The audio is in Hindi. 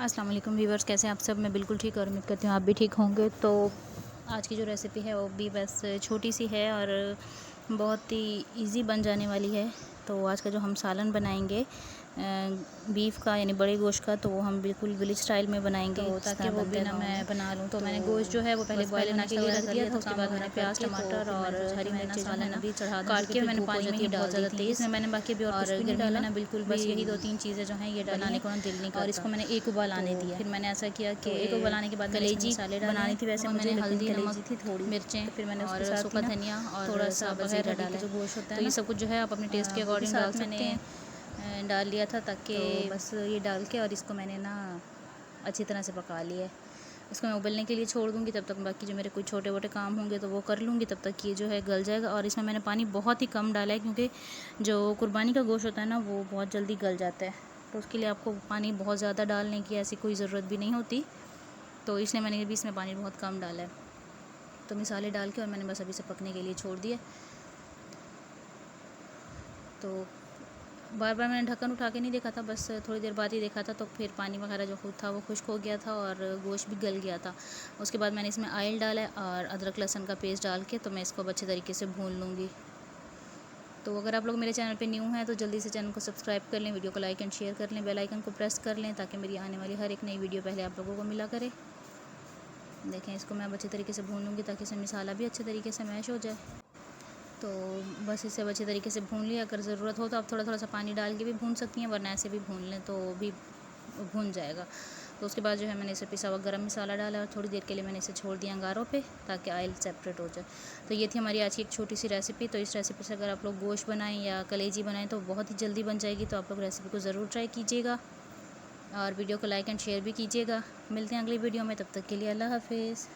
अस्सलाम वालेकुम व्यूवर्स, कैसे हैं आप सब। मैं बिल्कुल ठीक और उम्मीद करती हूँ आप भी ठीक होंगे। तो आज की जो रेसिपी है वो भी बस छोटी सी है और बहुत ही इजी बन जाने वाली है। तो आज का जो हम सालन बनाएंगे बीफ का यानी बड़े गोश्त का, तो वो हम बिल्कुल विलेज स्टाइल में बनाएंगे, तो ताकि वो भी ना मैं बना लूँ। तो मैंने गोश्त जो है वो पहले बॉयल होने के लिए रख दिया था। उसके बाद मैंने प्याज, टमाटर और हरी मिर्ची जो है ना काट के मैंने पानी में ही डाल दी थी। इसमें मैंने बाकी अभी और गर्मी में ना बिल्कुल बस यही 2-3 चीज़ें जो हैं ये बनाने को ना दिल नहीं करता। और इसको मैंने एक उबाल आने दिया। फिर मैंने ऐसा किया कि एक उबाल आने के बाद कलेजी मसाले बनानी थी वैसे मैंने हल्दी, नमक थी, थोड़ी मिर्चें, फिर मैंने उसके साथ सूखा धनिया और थोड़ा सा वगैरह डाला। जो गोश्त होता है तो ये सब कुछ जो है आप अपने टेस्ट के अकॉर्डिंग डाल सकते हैं। डाल लिया था ताकि तो बस ये डाल के और इसको मैंने ना अच्छी तरह से पका लिया है। इसको मैं उबलने के लिए छोड़ दूँगी, तब तक बाकी जो मेरे कुछ छोटे मोटे काम होंगे तो वो कर लूँगी, तब तक ये जो है गल जाएगा। और इसमें मैंने पानी बहुत ही कम डाला है क्योंकि जो कुर्बानी का गोश्त होता है ना वो बहुत जल्दी गल जाता है, तो उसके लिए आपको पानी बहुत ज़्यादा डालने की ऐसी कोई ज़रूरत भी नहीं होती। तो इसलिए मैंने भी इसमें पानी बहुत कम डाला है। तो मसाले डाल के और मैंने बस अभी से पकने के लिए छोड़ दिया। तो बार बार मैंने ढक्कन उठा के नहीं देखा था, बस थोड़ी देर बाद ही देखा था, तो फिर पानी वगैरह जो खुद था वो खुश्क हो गया था और गोश्त भी गल गया था। उसके बाद मैंने इसमें ऑयल डाला है और अदरक लहसुन का पेस्ट डाल के तो मैं इसको अच्छे तरीके से भून लूँगी। तो अगर आप लोग मेरे चैनल पे न्यू हैं तो जल्दी से चैनल को सब्सक्राइब कर लें, वीडियो को लाइक एंड शेयर कर लें, बेल आइकन को प्रेस कर लें ताकि मेरी आने वाली हर एक नई वीडियो पहले आप लोगों को मिला करे। देखें, इसको मैं अच्छे तरीके से भून लूँगी ताकि इसमें मसाला भी अच्छे तरीके से मैश हो जाए। तो बस इसे अच्छे तरीके से भून लिया। अगर ज़रूरत हो तो आप थोड़ा थोड़ा सा पानी डाल के भी भून सकती हैं, वरना ऐसे भी भून लें तो भी भून जाएगा। तो उसके बाद जो है मैंने इसे पिसा हुआ गरम मसाला डाला और थोड़ी देर के लिए मैंने इसे छोड़ दिया अंगारों पे ताकि ऑयल सेपरेट हो जाए। तो ये थी हमारी आज की एक छोटी सी रेसिपी। तो इस रेसिपी से अगर आप लोग गोश्त बनाएं या कलेजी बनाएं तो बहुत ही जल्दी बन जाएगी। तो आप लोग रेसिपी को ज़रूर ट्राई कीजिएगा और वीडियो को लाइक एंड शेयर भी कीजिएगा। मिलते हैं अगली वीडियो में, तब तक के लिए अल्लाह हाफिज़।